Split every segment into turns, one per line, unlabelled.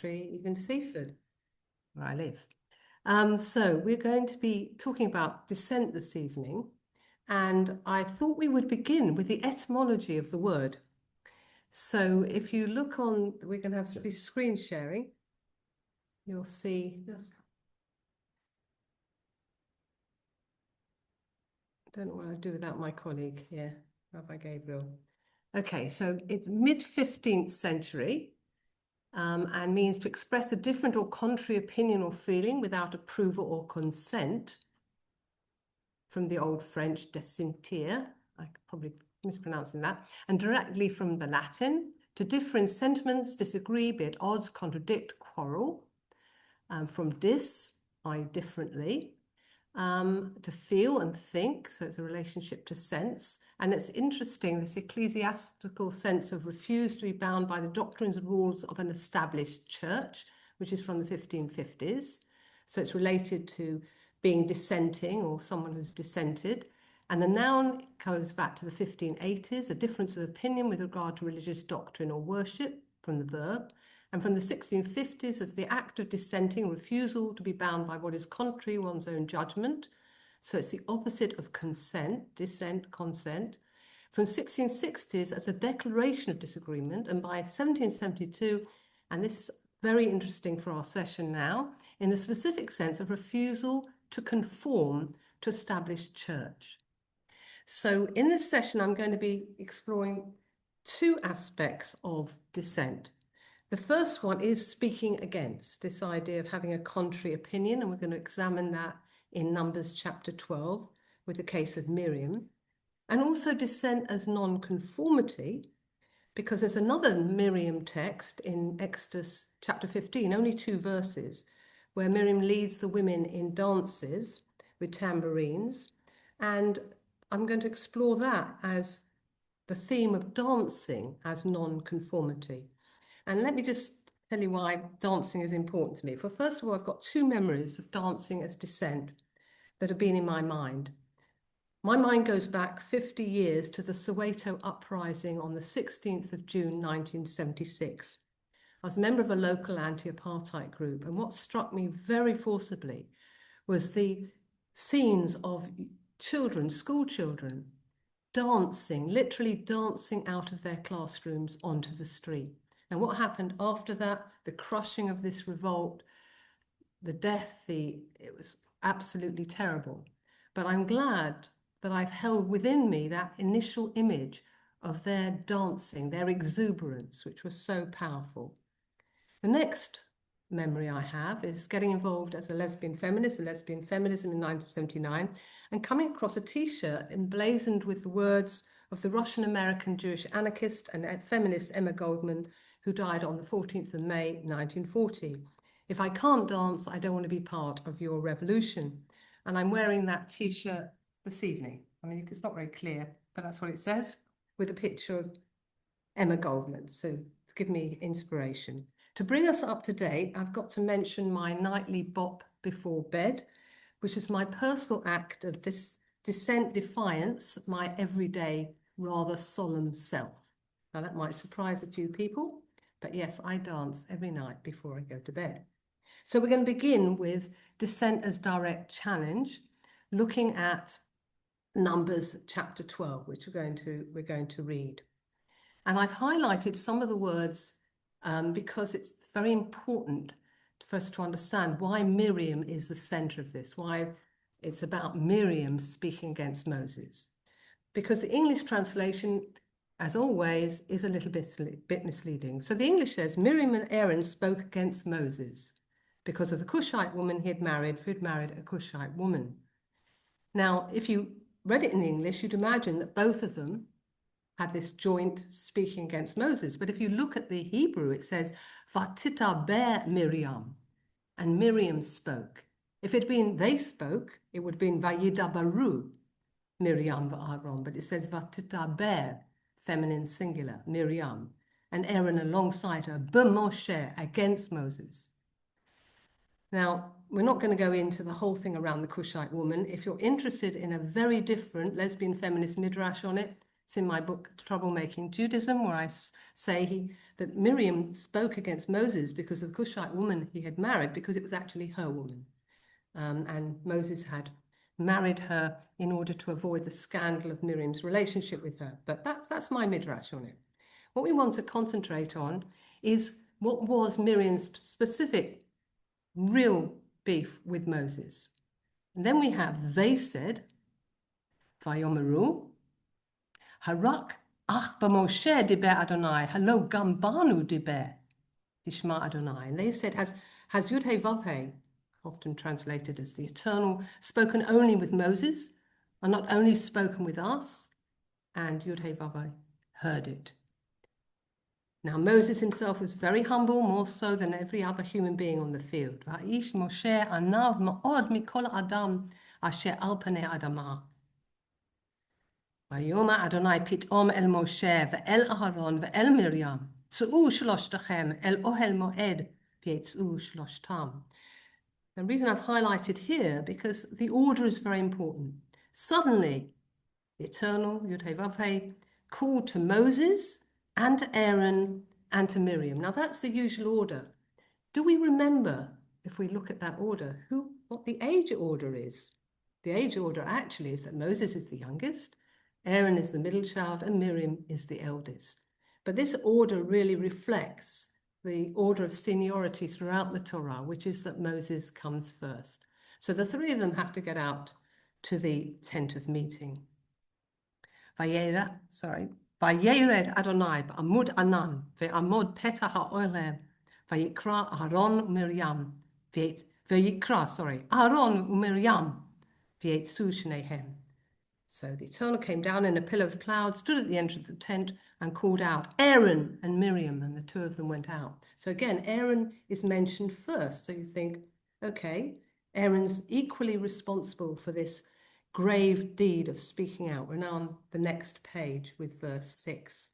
Street, even Seaford, where I live. So we're going to be talking about dissent this evening, and I thought we would begin with the etymology of the word. So if you look on, we're going to have to be screen sharing. You'll see. I don't know what I'll do without my colleague here, Rabbi Gabriel. Okay, so it's mid-15th century and means to express a different or contrary opinion or feeling without approval or consent, from the old French dissentir, I'm probably mispronouncing that, and directly from the Latin, to differ in sentiments, disagree, be at odds, contradict, quarrel, from dis, I differently, to feel and think, so it's a relationship to sense. And it's interesting, this ecclesiastical sense of refuse to be bound by the doctrines and rules of an established church, which is from the 1550s. So it's related to being dissenting or someone who's dissented. And the noun goes back to the 1580s, a difference of opinion with regard to religious doctrine or worship, from the verb. And from the 1650s as the act of dissenting, refusal to be bound by what is contrary to one's own judgment. So it's the opposite of consent, dissent, consent. From 1660s as a declaration of disagreement, and by 1772, and this is very interesting for our session now, in the specific sense of refusal to conform to established church. So in this session, I'm going to be exploring two aspects of dissent. The first one is speaking against, this idea of having a contrary opinion, and we're going to examine that in Numbers chapter 12 with the case of Miriam, and also dissent as non-conformity, because there's another Miriam text in Exodus chapter 15, only 2 verses, where Miriam leads the women in dances with tambourines, and I'm going to explore that as the theme of dancing as non-conformity. And let me just tell you why dancing is important to me. For first of all, I've got 2 memories of dancing as dissent that have been in my mind. My mind goes back 50 years to the Soweto uprising on the 16th of June, 1976. I was a member of a local anti-apartheid group, and what struck me very forcibly was the scenes of children, school children, dancing, literally dancing out of their classrooms onto the street. And what happened after that, the crushing of this revolt, the death, it was absolutely terrible. But I'm glad that I've held within me that initial image of their dancing, their exuberance, which was so powerful. The next memory I have is getting involved as a lesbian feminist, in lesbian feminism in 1979, and coming across a T-shirt emblazoned with the words of the Russian-American Jewish anarchist and feminist Emma Goldman, who died on the 14th of May, 1940. If I can't dance, I don't want to be part of your revolution. And I'm wearing that T-shirt this evening. I mean, it's not very clear, but that's what it says, with a picture of Emma Goldman. So it's given me inspiration. To bring us up to date, I've got to mention my nightly bop before bed, which is my personal act of dissent defiance of my everyday, rather solemn self. Now, that might surprise a few people, but yes, I dance every night before I go to bed. So we're going to begin with dissent as direct challenge, looking at Numbers chapter 12, which we're going to read. And I've highlighted some of the words because it's very important for us to understand why Miriam is the center of this, why it's about Miriam speaking against Moses. Because the English translation, as always, is a little bit misleading. So the English says, Miriam and Aaron spoke against Moses because of the Cushite woman he had married, for he'd married a Cushite woman. Now, if you read it in English, you'd imagine that both of them had this joint speaking against Moses. But if you look at the Hebrew, it says, Vatitaber Miriam, and Miriam spoke. If it had been they spoke, it would have been Vayidabaru, Miriam va'Aaron, but it says Vatitaber, feminine singular, Miriam, and Aaron alongside her, b'Moshe, against Moses. Now, we're not going to go into the whole thing around the Cushite woman. If you're interested in a very different lesbian feminist midrash on it, It's in my book, Troublemaking Judaism, where I say that Miriam spoke against Moses because of the Cushite woman he had married, because it was actually her woman. And Moses had married her in order to avoid the scandal of Miriam's relationship with her. But that's my midrash on it. What we want to concentrate on is what was Miriam's specific, real beef with Moses. And then we have, they said, Vayomeru, Harak ach b'Moshe diber Adonai, halo gam banu diber, Ishma Adonai. And they said, has Yud He Vav He, often translated as the Eternal, spoken only with Moses, and not only spoken with us? And Yud He Vav He heard it. Now, Moses himself was very humble, more so than every other human being on the field. Va'ish Moshe anav ma'od mikol adam asher al panei adamah. ויאמר אדוני פתאום אל משה ואל אהרון ואל מרים, צאו שלושתכם אל אוהל מועד ויצאו שלושתם. The reason I've highlighted here, because the order is very important. Suddenly, the Eternal, Yud He Vav He, called to Moses and to Aaron and to Miriam. Now that's the usual order. Do we remember, if we look at that order, what the age order is? The age order actually is that Moses is the youngest, Aaron is the middle child, and Miriam is the eldest. But this order really reflects the order of seniority throughout the Torah, which is that Moses comes first. So the three of them have to get out to the tent of meeting. Vayered Adonai b'amud anan ve'amod petah ha'olam vayikra Aaron u'Miriam Aaron u'Miriam v'yetzu shneihem. So the Eternal came down in a pillar of cloud, stood at the entrance of the tent, and called out, Aaron and Miriam, and the two of them went out. So again, Aaron is mentioned first. So you think, okay, Aaron's equally responsible for this grave deed of speaking out. We're now on the next page with verse 6.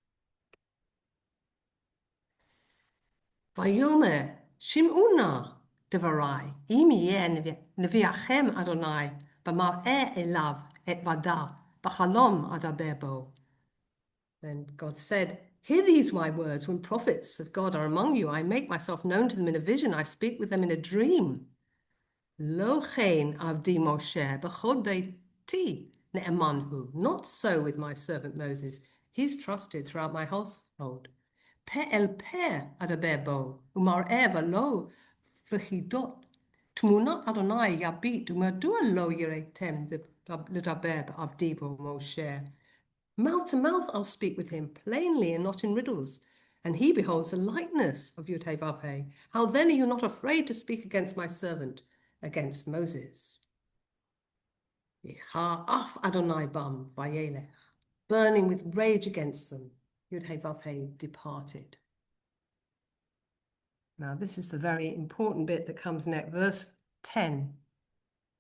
Vayomer Shim'una devarai, im yeh neviachem Adonai, b'mar'eh elav et vada, b'chalom adaber bo. Then God said, hear these my words. When prophets of God are among you, I make myself known to them in a vision. I speak with them in a dream. Lo chen avdi Moshe b'chol beiti ne'emanhu. Not so with my servant Moses. He's trusted throughout my household. Pe el pe adaber bo, umar'eh v'lo v'chidot. Tmunat Adonai yabit, u'madua lo yiretem l'daber b'avdi bo Moshe. Mouth to mouth I'll speak with him, plainly and not in riddles. And he beholds the likeness of Yud He Vav He. How then are you not afraid to speak against my servant, against Moses? Af Adonai bam vayelech. Burning with rage against them, Yud He Vav He departed. Now this is the very important bit that comes next, verse 10.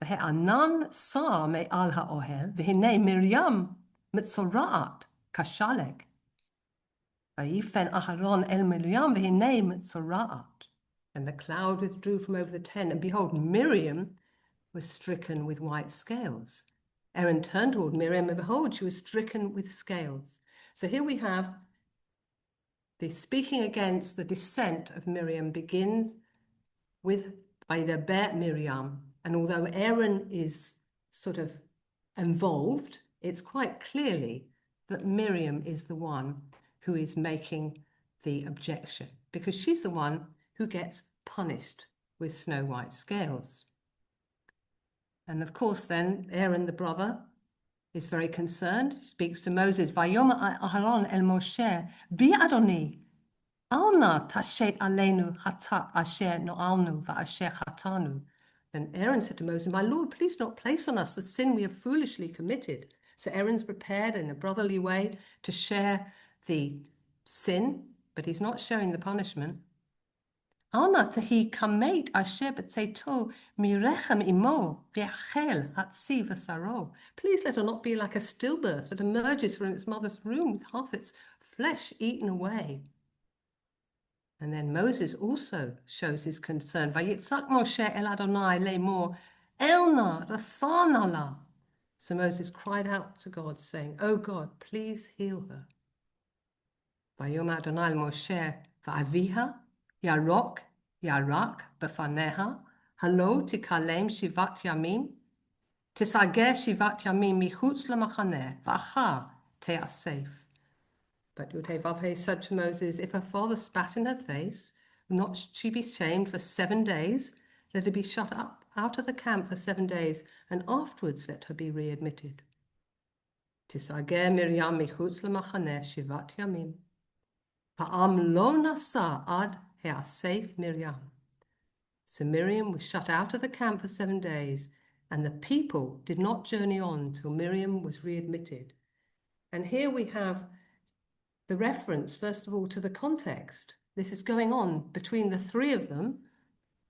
V'he'anan sa me'al ha'ohel, v'hinei Miriam Mitzora'at kashalek. Vayifen Aharon el Miriam v'hinei Mitzora'at. And the cloud withdrew from over the tent, and behold, Miriam was stricken with white scales. Aaron turned toward Miriam, and behold, she was stricken with scales. So here we have the speaking against the descent of Miriam begins with Vaydaber Miriam. And although Aaron is sort of involved, it's quite clearly that Miriam is the one who is making the objection, because she's the one who gets punished with snow white scales. And of course then Aaron, the brother, is very concerned. He speaks to Moses, Vayomer Aharon el Moshe, Bi Adoni, Alna tashet aleinu hatat asher no'alnu va'asher hatanu. Then Aaron said to Moses, my Lord, please don't place on us the sin we have foolishly committed. So Aaron's prepared in a brotherly way to share the sin, but he's not sharing the punishment. Alna tahi kamet asher b'tzeito mirechem imo v'yachel hatzi v'saro. Please let her not be like a stillbirth that emerges from its mother's womb with half its flesh eaten away. And then Moses also shows his concern. Vayitzak Moshe el Adonai lemor elna rafana la So Moses cried out to God, saying, "Oh God, please heal her." ויאמר אדוני אל משה, ואביה ירוק ירק בפניך, הלא תקלם 7 ימים, תסגר 7 ימים מחוץ למחנה, ואחר תאסף. But Yudhevavhe said to Moses, if her father spat in her face, will not she be shamed for 7 days? Let her be shut up out of the camp for 7 days, and afterwards let her be readmitted. תסגר מרים מחוץ למחנה 7 ימים. העם לא נסע עד האסף מרים. So Miriam was shut out of the camp for 7 days, and the people did not journey on till Miriam was readmitted. And here we have the reference, first of all, to the context. This is going on between the three of them,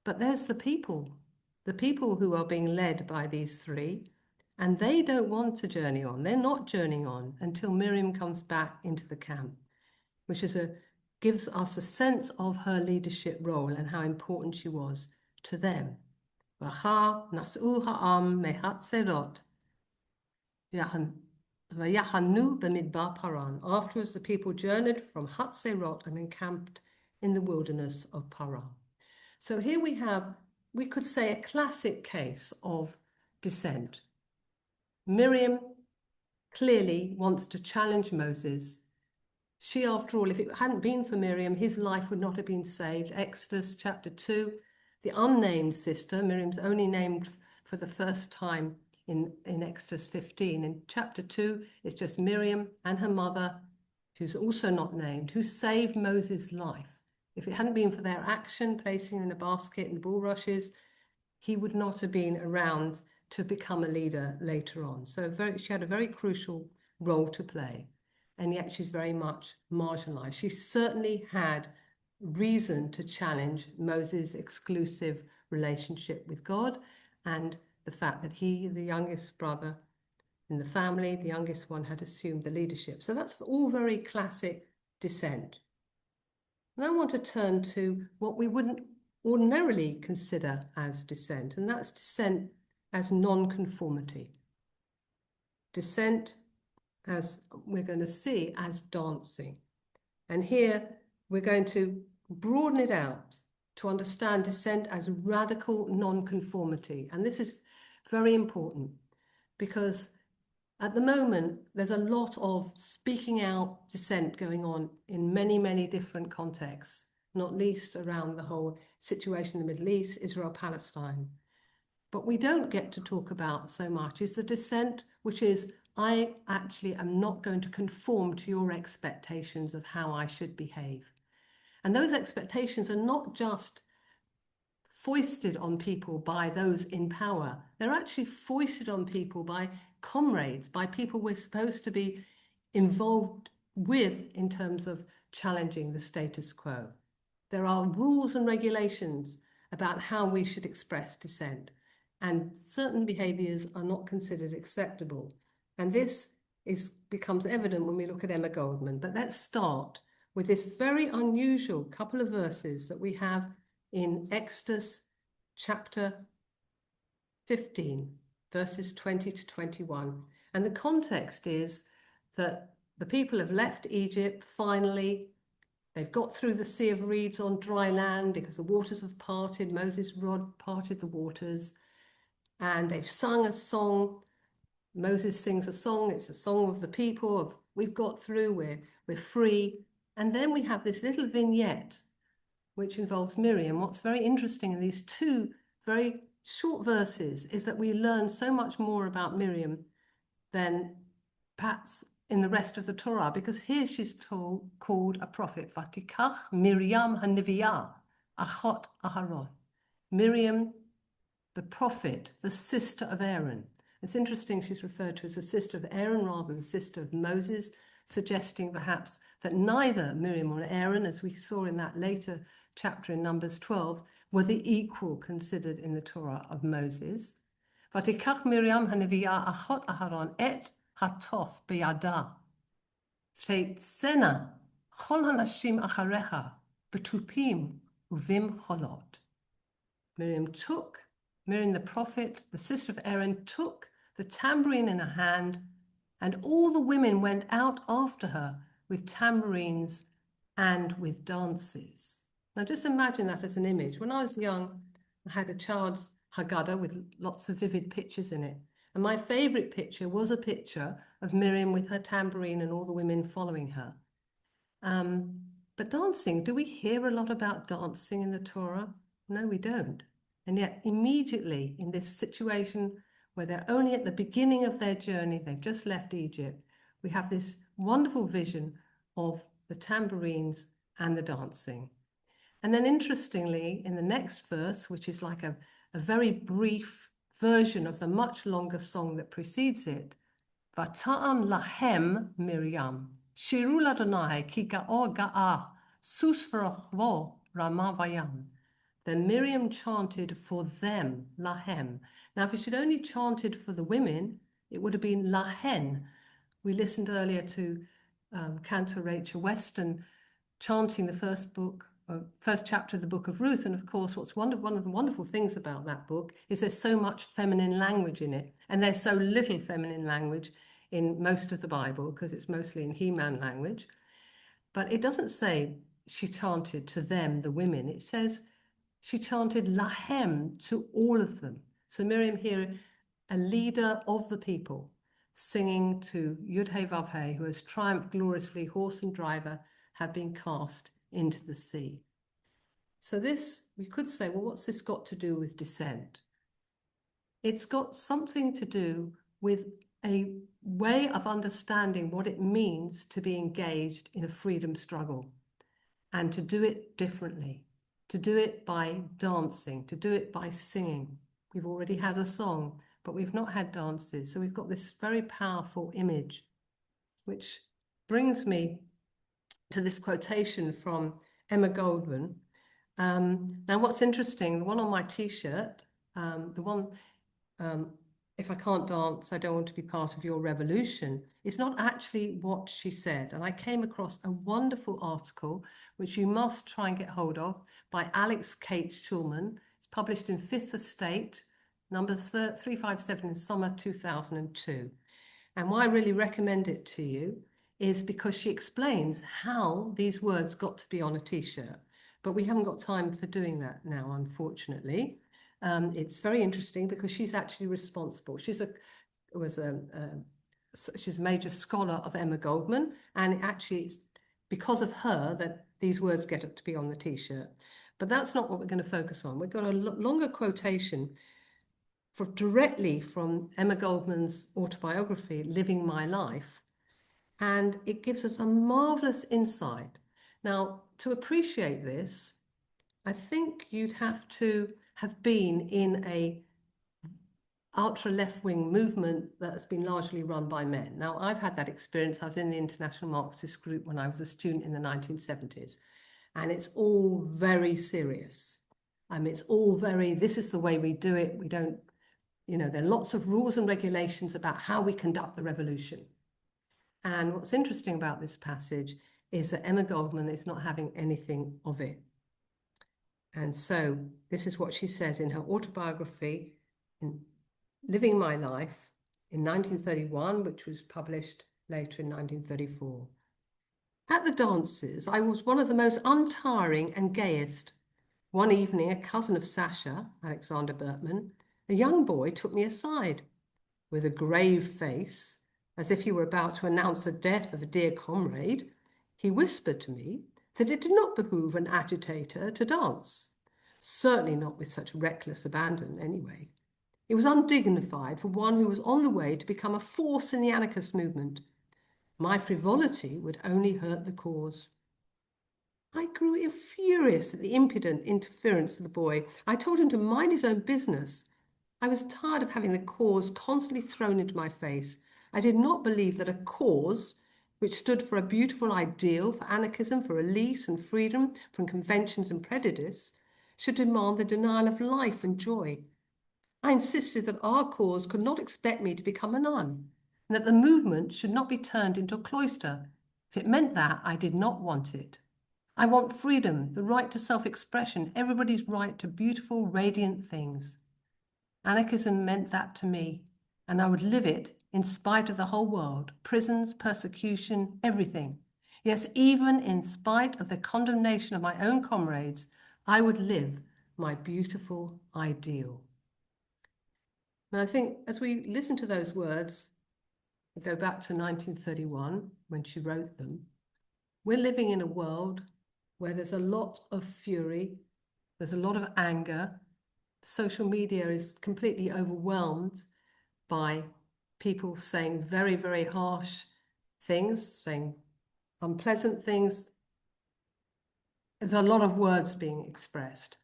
but there's the people who are being led by these three, and they don't want to journey on. They're not journeying on until Miriam comes back into the camp, which gives us a sense of her leadership role and how important she was to them. Nas'u ha'am mehatzerot v'yahanu b'midbar Paran. Afterwards, the people journeyed from Hatzerot and encamped in the wilderness of Paran. So here we could say, a classic case of dissent. Miriam clearly wants to challenge Moses. She, after all, if it hadn't been for Miriam, his life would not have been saved. Exodus chapter 2, the unnamed sister, Miriam's only named for the first time in Exodus 15. In chapter 2, it's just Miriam and her mother, who's also not named, who saved Moses' life. If it hadn't been for their action, placing him in a basket in the bulrushes, he would not have been around to become a leader later on. So she had a very crucial role to play, and yet she's very much marginalized. She certainly had reason to challenge Moses' exclusive relationship with God and the fact that he, the youngest brother in the family, the youngest one, had assumed the leadership. So that's all very classic dissent. And I want to turn to what we wouldn't ordinarily consider as dissent, and that's dissent as non-conformity. Dissent, as we're going to see, as dancing. And here we're going to broaden it out to understand dissent as radical non-conformity. And this is very important because at the moment, there's a lot of speaking out dissent going on in many, many different contexts, not least around the whole situation in the Middle East, Israel, Palestine. But we don't get to talk about so much is the dissent, which is, I actually am not going to conform to your expectations of how I should behave. And those expectations are not just foisted on people by those in power. They're actually foisted on people by comrades, by people we're supposed to be involved with in terms of challenging the status quo. There are rules and regulations about how we should express dissent, and certain behaviors are not considered acceptable. And this becomes evident when we look at Emma Goldman. But let's start with this very unusual couple of verses that we have in Exodus chapter 15, verses 20 to 21. And the context is that the people have left Egypt finally. They've got through the Sea of Reeds on dry land because the waters have parted. Moses' rod parted the waters. And they've sung a song. Moses sings a song. It's a song of the people of, we've got through, we're free. And then we have this little vignette which involves Miriam. What's very interesting in these two very short verses is that we learn so much more about Miriam than perhaps in the rest of the Torah, because here she's called a prophet. Vatikach Miriam haniviyah, achot Aharon. Miriam, the prophet, the sister of Aaron. It's interesting she's referred to as the sister of Aaron rather than the sister of Moses, suggesting perhaps that neither Miriam or Aaron, as we saw in that later chapter in Numbers 12, were the equal considered in the Torah of Moses. Vatikach Miriam haniviyah achot Aharon et hatof biyada. V'tetzena chol hanashim acharecha betupim uvim cholot. Miriam the prophet, the sister of Aaron, took the tambourine in her hand, and all the women went out after her with tambourines and with dances. Now just imagine that as an image. When I was young, I had a child's Haggadah with lots of vivid pictures in it. And my favorite picture was a picture of Miriam with her tambourine and all the women following her. But dancing, do we hear a lot about dancing in the Torah? No, we don't. And yet immediately in this situation where they're only at the beginning of their journey, they've just left Egypt, we have this wonderful vision of the tambourines and the dancing. And then interestingly, in the next verse, which is like a very brief version of the much longer song that precedes it, Vata'am lahem Miriam, Shiru l'Adonai ki ga'or ga'a, sus v'rochvo rama vayam. Then Miriam chanted for them, lahem. Now, if it had only chanted for the women, it would have been lahen. We listened earlier to Cantor Rachel Weston chanting the first chapter of the book of Ruth. And of course, one of the wonderful things about that book is there's so much feminine language in it. And there's so little feminine language in most of the Bible because it's mostly in He-Man language. But it doesn't say she chanted to them, the women. It says she chanted lahem to all of them. So Miriam here, a leader of the people, singing to Yud-Heh Vav-Heh, who has triumphed gloriously, horse and driver have been cast into the sea. So this, we could say, well, what's this got to do with descent? It's got something to do with a way of understanding what it means to be engaged in a freedom struggle and to do it differently, to do it by dancing, to do it by singing. We've already had a song, but we've not had dances. So we've got this very powerful image, which brings me to this quotation from Emma Goldman. Now, what's interesting, the one on my T-shirt, if I can't dance, I don't want to be part of your revolution, it's not actually what she said. And I came across a wonderful article, which you must try and get hold of, by Alex Kate Schulman. It's published in Fifth Estate, number 357 in summer 2002. And why I really recommend it to you is because she explains how these words got to be on a T-shirt. But we haven't got time for doing that now, unfortunately. It's very interesting because she's actually responsible. She's a major scholar of Emma Goldman, and actually it's because of her that these words get to be on the T-shirt. But that's not what we're going to focus on. We've got a longer quotation directly from Emma Goldman's autobiography, Living My Life, and it gives us a marvelous insight. Now, to appreciate this, I think you'd have to have been in a ultra left-wing movement that's been largely run by men. Now, I've had that experience. I was in the International Marxist group when I was a student in the 1970s, and it's all very serious. It's all very, this is the way we do it. We don't, there are lots of rules and regulations about how we conduct the revolution. And what's interesting about this passage is that Emma Goldman is not having anything of it. And so this is what she says in her autobiography, in Living My Life, in 1931, which was published later in 1934. At the dances, I was one of the most untiring and gayest. One evening, a cousin of Sasha, Alexander Bertman, a young boy, took me aside. With a grave face, as if he were about to announce the death of a dear comrade, he whispered to me that it did not behoove an agitator to dance. Certainly not with such reckless abandon, anyway. It was undignified for one who was on the way to become a force in the anarchist movement. My frivolity would only hurt the cause. I grew furious at the impudent interference of the boy. I told him to mind his own business. I was tired of having the cause constantly thrown into my face. I did not believe that a cause, which stood for a beautiful ideal, for anarchism, for release and freedom from conventions and prejudice, should demand the denial of life and joy. I insisted that our cause could not expect me to become a nun, and that the movement should not be turned into a cloister. If it meant that, I did not want it. I want freedom, the right to self-expression, everybody's right to beautiful, radiant things. Anarchism meant that to me, and I would live it in spite of the whole world, prisons, persecution, everything. Yes, even in spite of the condemnation of my own comrades, I would live my beautiful ideal. And I think as we listen to those words, we go back to 1931 when she wrote them, we're living in a world where there's a lot of fury, there's a lot of anger. Social media is completely overwhelmed by people saying very, very harsh things, saying unpleasant things. There's a lot of words being expressed.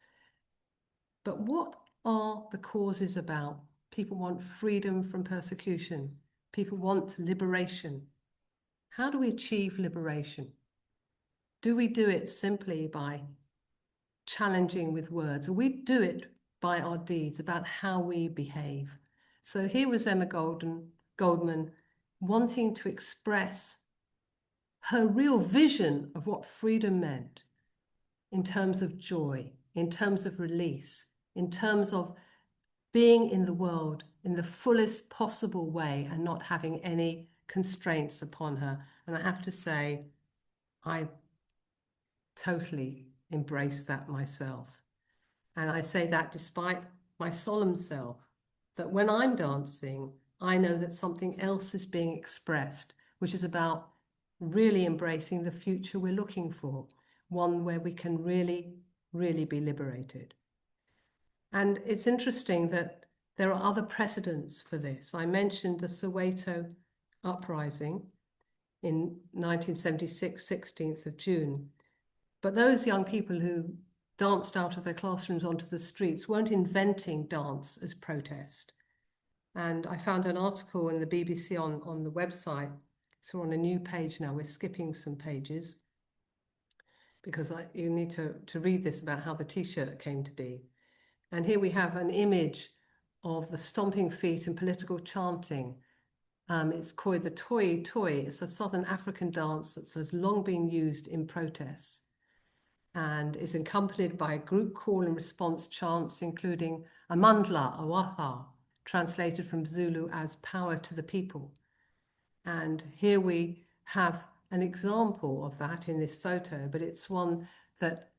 But what are the causes about? People want freedom from persecution. People want liberation. How do we achieve liberation? Do we do it simply by challenging with words, or we do it by our deeds, about how we behave? So here was Emma Goldman wanting to express her real vision of what freedom meant in terms of joy, in terms of release, in terms of being in the world in the fullest possible way and not having any constraints upon her. And I have to say, I totally embrace that myself. And I say that despite my solemn self, that when I'm dancing, I know that something else is being expressed, which is about really embracing the future we're looking for, one where we can really, really be liberated. And it's interesting that there are other precedents for this. I mentioned the Soweto uprising in 1976, 16th of June. But those young people who danced out of their classrooms onto the streets weren't inventing dance as protest. And I found an article in the BBC on the website. So on a new page now, we're skipping some pages because you need to read this about how the T-shirt came to be. And here we have an image of the stomping feet and political chanting. It's called the Toi Toi. It's a Southern African dance that has long been used in protests and is accompanied by a group call and response chants, including Amandla Awaha, translated from Zulu as power to the people. And here we have an example of that in this photo, but it's one that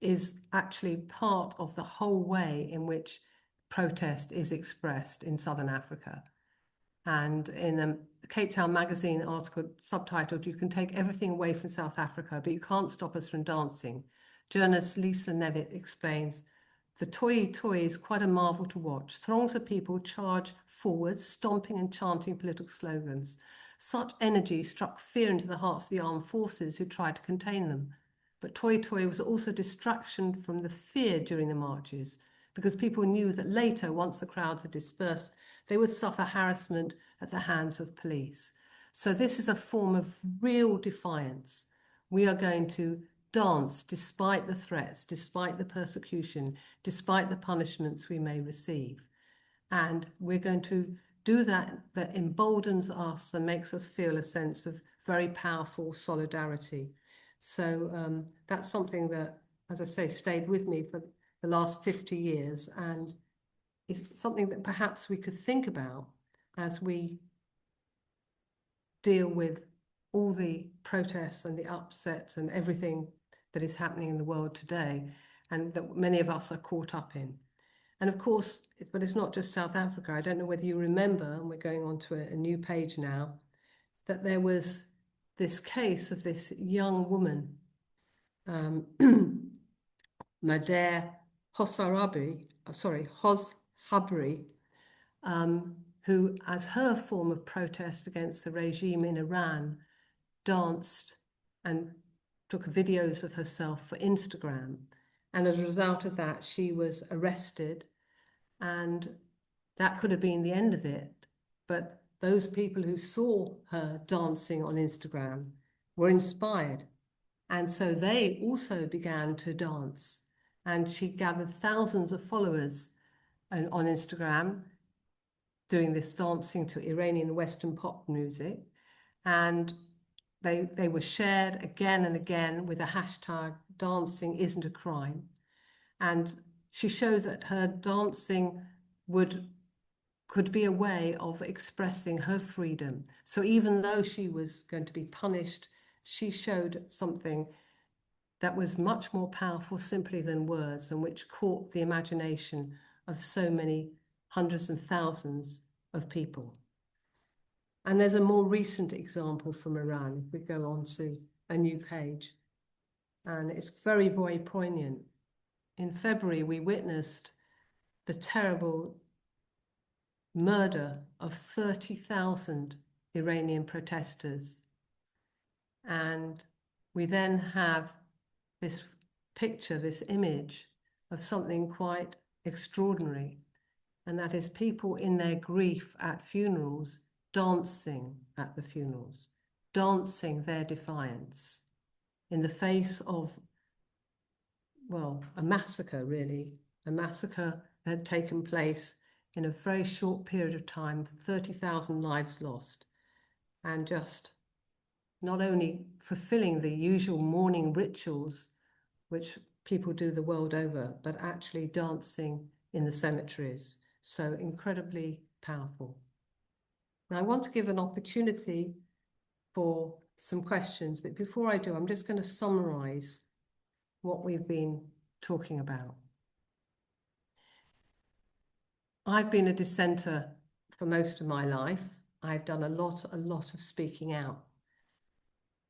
is actually part of the whole way in which protest is expressed in Southern Africa. And in a Cape Town magazine article subtitled, "You can take everything away from South Africa, but you can't stop us from dancing," journalist Lisa Nevitt explains, "The Toi Toi is quite a marvel to watch. Throngs of people charge forward, stomping and chanting political slogans. Such energy struck fear into the hearts of the armed forces who tried to contain them. But Toi Toi was also distraction from the fear during the marches, because people knew that later, once the crowds had dispersed, they would suffer harassment at the hands of police. So this is a form of real defiance. We are going to dance despite the threats, despite the persecution, despite the punishments we may receive. And we're going to do that emboldens us and makes us feel a sense of very powerful solidarity. So that's something that, as I say, stayed with me for the last 50 years, and is something that perhaps we could think about as we deal with all the protests and the upsets and everything that is happening in the world today, and that many of us are caught up in. And of course, but it's not just South Africa. I don't know whether you remember, and we're going on to a new page now, that there was this case of this young woman, Madare Hoshabri, who, as her form of protest against the regime in Iran, danced and took videos of herself for Instagram. And as a result of that, she was arrested, and that could have been the end of it. But those people who saw her dancing on Instagram were inspired. And so they also began to dance. And she gathered thousands of followers on Instagram doing this dancing to Iranian Western pop music. And they were shared again and again with a hashtag, "Dancing isn't a crime." And she showed that her dancing would could be a way of expressing her freedom. So even though she was going to be punished, she showed something that was much more powerful simply than words, and which caught the imagination of so many hundreds and thousands of people. And there's a more recent example from Iran. If we go on to a new page, and it's very, very poignant. In February, we witnessed the terrible murder of 30,000 Iranian protesters. And we then have this picture, this image of something quite extraordinary, and that is people in their grief at funerals dancing at the funerals, dancing their defiance in the face of, well, a massacre, really, a massacre that had taken place in a very short period of time, 30,000 lives lost, and just not only fulfilling the usual mourning rituals which people do the world over, but actually dancing in the cemeteries. So incredibly powerful. Now, I want to give an opportunity for some questions, but before I do, I'm just going to summarize what we've been talking about. I've been a dissenter for most of my life. I've done a lot of speaking out.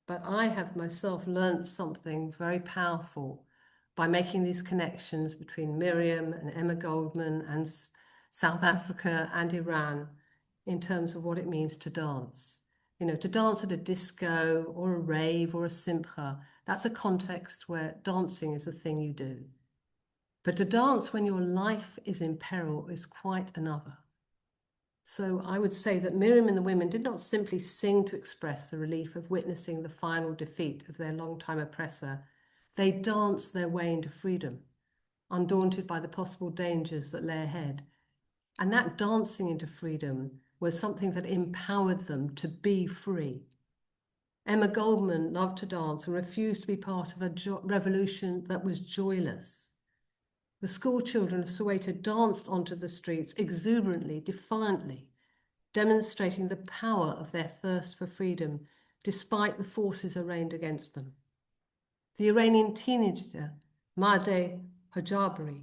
But I have myself learned something very powerful by making these connections between Miriam and Emma Goldman and South Africa and Iran in terms of what it means to dance. You know, to dance at a disco or a rave or a simcha, that's a context where dancing is the thing you do. But to dance when your life is in peril is quite another. So I would say that Miriam and the women did not simply sing to express the relief of witnessing the final defeat of their longtime oppressor. They danced their way into freedom, undaunted by the possible dangers that lay ahead. And that dancing into freedom was something that empowered them to be free. Emma Goldman loved to dance and refused to be part of a revolution that was joyless. The school children of Soweto danced onto the streets exuberantly, defiantly, demonstrating the power of their thirst for freedom despite the forces arrayed against them. The Iranian teenager, Madeh Hojabri,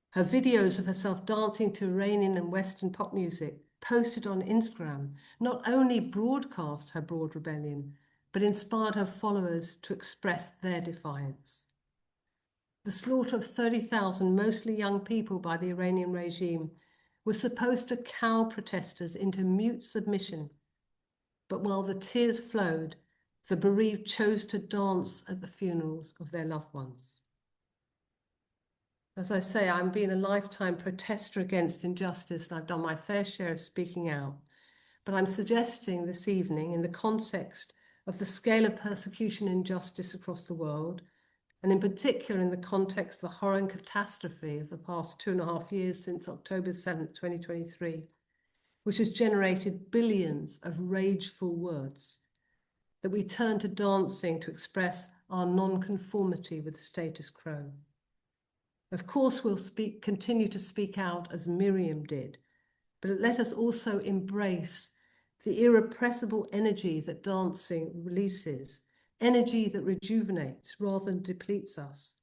her videos of herself dancing to Iranian and Western pop music posted on Instagram not only broadcast her broad rebellion, but inspired her followers to express their defiance. The slaughter of 30,000, mostly young people, by the Iranian regime was supposed to cow protesters into mute submission. But while the tears flowed, the bereaved chose to dance at the funerals of their loved ones. As I say, I'm being a lifetime protester against injustice, and I've done my fair share of speaking out. But I'm suggesting this evening, in the context of the scale of persecution and injustice across the world, and in particular in the context of the horror and catastrophe of the past 2.5 years since October 7th, 2023, which has generated billions of rageful words, that we turn to dancing to express our non-conformity with the status quo. Of course, we'll continue to speak out as Miriam did, but let us also embrace the irrepressible energy that dancing releases, energy that rejuvenates rather than depletes us,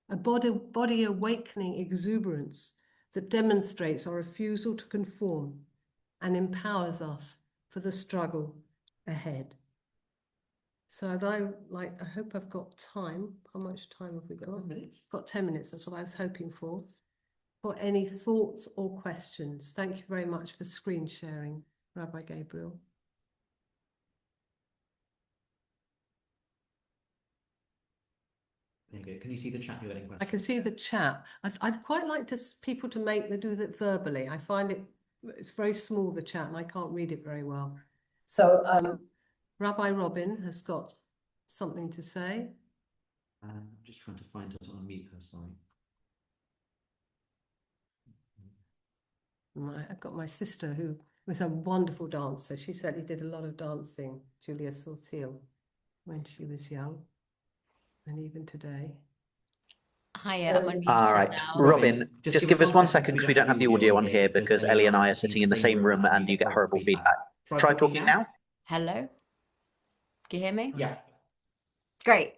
a body awakening exuberance that demonstrates our refusal to conform and empowers us for the struggle ahead. So I hope I've got time. How much time have we got?
10 minutes.
Got 10 minutes, that's what I was hoping for. For any thoughts or questions. Thank you very much for screen sharing, Rabbi Gabriel.
There you go. Can you see the chat? You're getting questions?
I can see the chat. I'd quite like people to do that verbally. I find it's very small, the chat, and I can't read it very well. So Rabbi Robin has got something to say.
I'm just trying to find her to unmute her, sorry.
I've got my sister who was a wonderful dancer. She certainly did a lot of dancing, Julia Saltil, when she was young, and even today.
Hiya, I'm
All
unmuted
right,
now.
Robin, just give us 1 second because we don't have the audio on here because Ellie and I are sitting in the same room and you get horrible feedback. Try talking now.
Hello, can you hear me?
Yeah.
Great.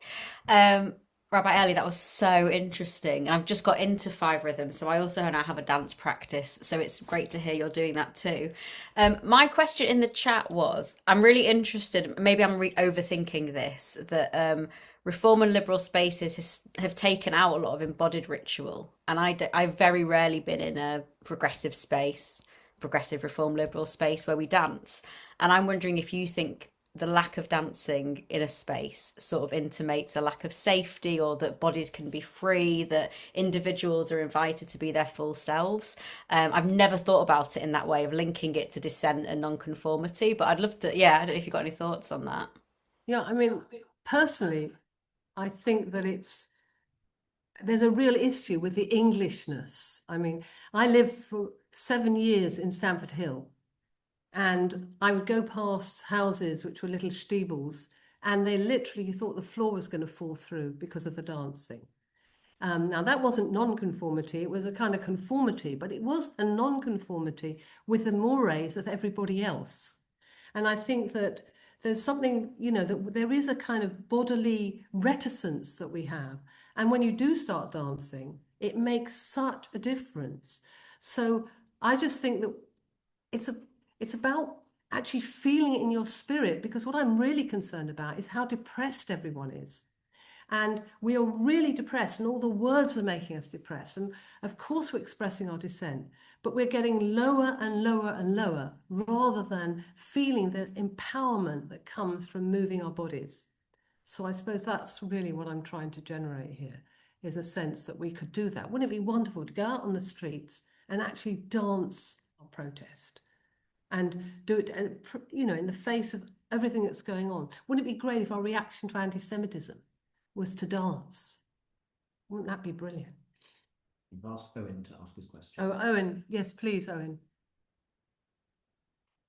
Um, Rabbi Elli, that was so interesting. I've just got into five rhythms, so I also now have a dance practice. So it's great to hear you're doing that too. My question in the chat was, I'm really interested, maybe I'm overthinking this, that Reform and liberal spaces have taken out a lot of embodied ritual. And I've very rarely been in a progressive space, progressive Reform liberal space where we dance. And I'm wondering if you think the lack of dancing in a space sort of intimates a lack of safety, or that bodies can be free, that individuals are invited to be their full selves. I've never thought about it in that way of linking it to dissent and nonconformity, but I'd love to, yeah, I don't know if you've got any thoughts on that.
Yeah, I mean, personally, I think that there's a real issue with the Englishness. I mean, I lived for 7 years in Stamford Hill, and I would go past houses which were little steebles, and they literally, you thought the floor was going to fall through because of the dancing. Now, that wasn't non-conformity, it was a kind of conformity, but it was a non-conformity with the mores of everybody else. And I think that there's something, that there is a kind of bodily reticence that we have. And when you do start dancing, it makes such a difference. So I just think that it's about actually feeling it in your spirit, because what I'm really concerned about is how depressed everyone is. And we are really depressed, and all the words are making us depressed. And of course, we're expressing our dissent, but we're getting lower and lower and lower, rather than feeling the empowerment that comes from moving our bodies. So I suppose that's really what I'm trying to generate here, is a sense that we could do that. Wouldn't it be wonderful to go out on the streets and actually dance our protest and do it, in the face of everything that's going on? Wouldn't it be great if our reaction to anti-Semitism was to dance? Wouldn't that be brilliant?
You've asked Owen to ask his question.
Oh, Owen, yes, please, Owen.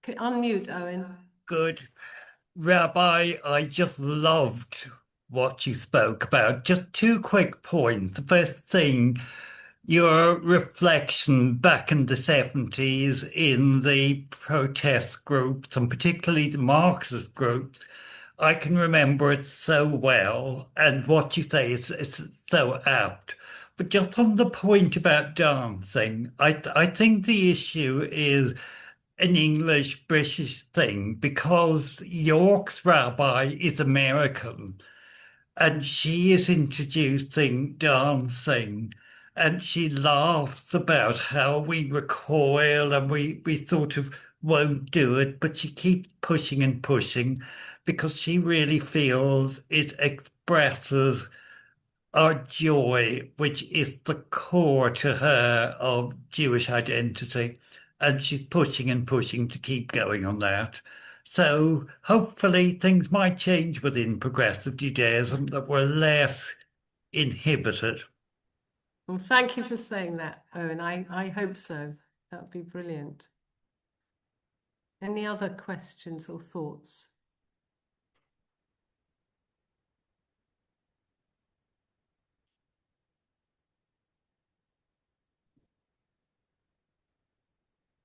Okay, unmute, Owen.
Good. Rabbi, I just loved what you spoke about. Just two quick points. The first thing, your reflection back in the 70s in the protest groups, and particularly the Marxist groups. I can remember it so well, and what you say is so apt. But just on the point about dancing, I think the issue is an English British thing, because York's rabbi is American and she is introducing dancing, and she laughs about how we recoil and we sort of won't do it, but she keeps pushing and pushing because she really feels it expresses our joy, which is the core to her of Jewish identity. And she's pushing and pushing to keep going on that. So hopefully things might change within progressive Judaism, that we're less inhibited.
Well, thank you for saying that, Owen. I hope so. That would be brilliant. Any other questions or thoughts?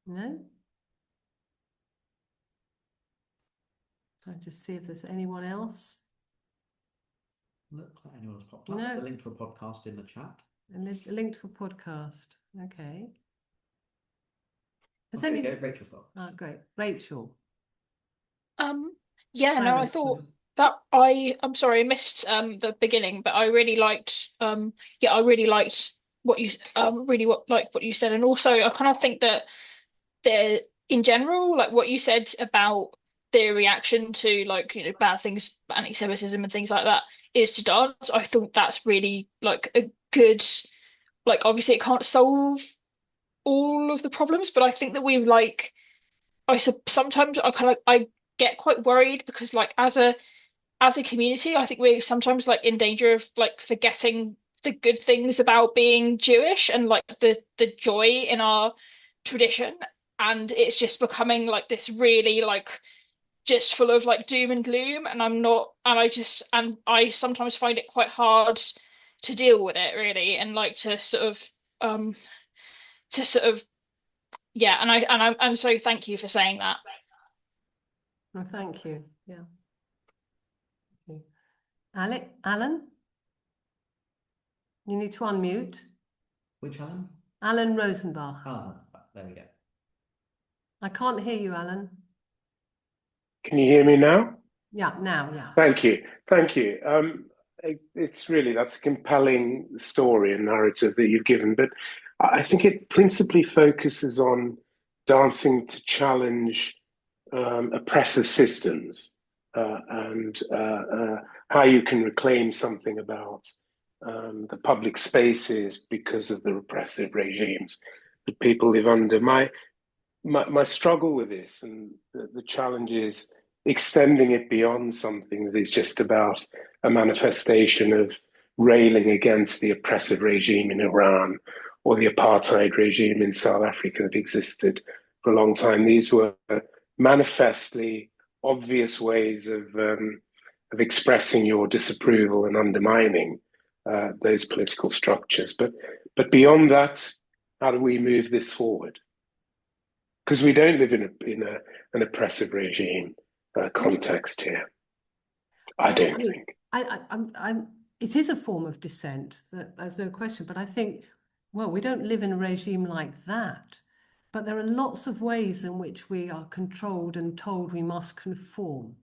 No? Trying to see if there's anyone else.
Look like anyone's popped up.
No.
There's a link to a podcast in the chat.
A link to a podcast. Okay. Has
There you
any...
go, Rachel's got.
Oh, great. Rachel.
Yeah,
Hi,
no, I
Rachel.
thought that I'm sorry, I missed the beginning, but I really liked I really liked what you what you said. And also I kind of think that in general, like what you said about the reaction to, like, bad things, anti-Semitism and things like that, is to dance. I thought that's really like a good, like, obviously it can't solve all of the problems, but I think that we like sometimes I get quite worried, because like as a community, I think we're sometimes like in danger of like forgetting the good things about being Jewish and like the joy in our tradition, and it's just becoming like this really like just full of like doom and gloom. And I'm not, and I sometimes find it quite hard to deal with it really, and like to sort of yeah, I'm so thank you for saying that.
Well, thank you. Yeah. Okay. Alan, you need to unmute.
Which Alan?
Alan Rosenbach.
Oh, there we go.
I can't hear you, Alan.
Can you hear me now?
Yeah, now, yeah.
Thank you. Thank you. It's really, that's a compelling story and narrative that you've given, but I think it principally focuses on dancing to challenge oppressive systems and how you can reclaim something about the public spaces because of the repressive regimes that people live under. My struggle with this and the challenge is extending it beyond something that is just about a manifestation of railing against the oppressive regime in Iran or the apartheid regime in South Africa that existed for a long time. These were manifestly obvious ways of expressing your disapproval and undermining those political structures. But beyond that, how do we move this forward? Because we don't live in an oppressive regime context here. I don't think.
It is a form of dissent, there's no question. But I think, well, we don't live in a regime like that. But there are lots of ways in which we are controlled and told we must conform.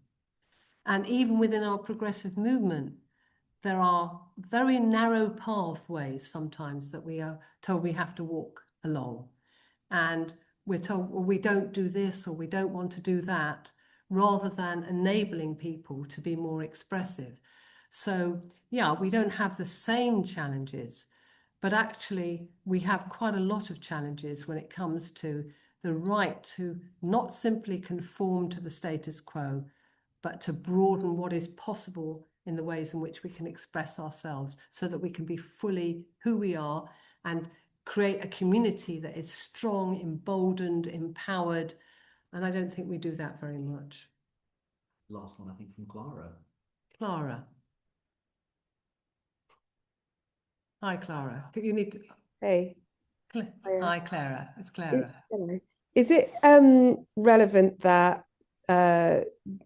And even within our progressive movement, there are very narrow pathways sometimes that we are told we have to walk along. And we're told, well, we don't do this or we don't want to do that, rather than enabling people to be more expressive. So, yeah, we don't have the same challenges, but actually we have quite a lot of challenges when it comes to the right to not simply conform to the status quo, but to broaden what is possible in the ways in which we can express ourselves so that we can be fully who we are and create a community that is strong, emboldened, empowered. And I don't think we do that very much.
Last one, I think, from Clara.
Clara. Hi, Clara. You need to...
Hey.
Hi, Clara. It's Clara.
Hello. Is it relevant that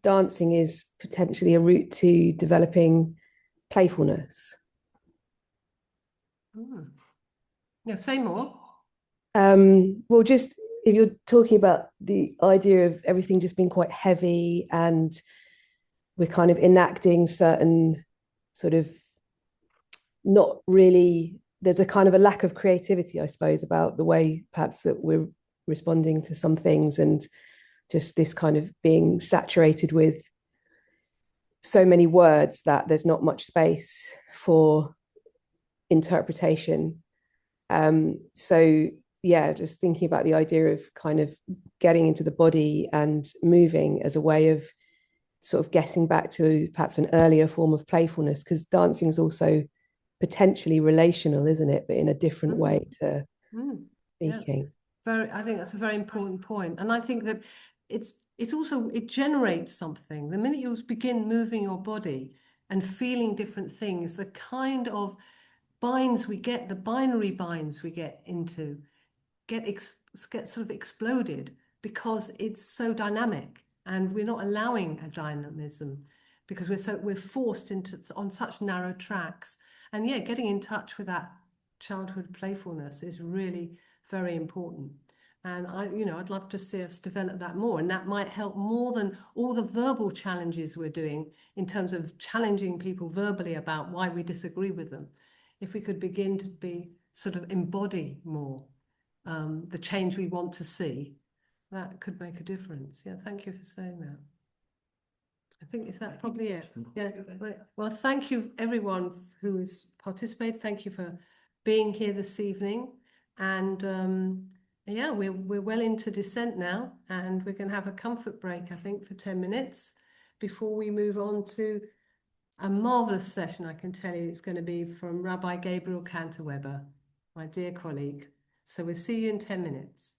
dancing is potentially a route to developing playfulness?
Yeah, say more.
Well, just if you're talking about the idea of everything just being quite heavy and we're kind of enacting certain sort of not really, there's a kind of a lack of creativity, I suppose, about the way perhaps that we're responding to some things, and just this kind of being saturated with so many words that there's not much space for interpretation. So yeah, just thinking about the idea of kind of getting into the body and moving as a way of sort of getting back to perhaps an earlier form of playfulness, because dancing is also potentially relational, isn't it? But in a different way to speaking.
Yeah. I think that's a very important point. And I think that it's also, it generates something. The minute you begin moving your body and feeling different things, the kind of binds we get, the binary binds we get into, get sort of exploded because it's so dynamic, and we're not allowing a dynamism because we're forced into on such narrow tracks. And yeah, getting in touch with that childhood playfulness is really very important. And I'd love to see us develop that more, and that might help more than all the verbal challenges we're doing in terms of challenging people verbally about why we disagree with them. If we could begin to be sort of embody more the change we want to see, that could make a difference. Yeah, thank you for saying that. I think, is that probably it? Yeah. Well, thank you everyone who has participated. Thank you for being here this evening. And yeah, we're well into dissent now, and we're going to have a comfort break, I think, for 10 minutes before we move on to a marvelous session. I can tell you it's going to be from Rabbi Gabriel Cantorweber, my dear colleague. So we'll see you in 10 minutes.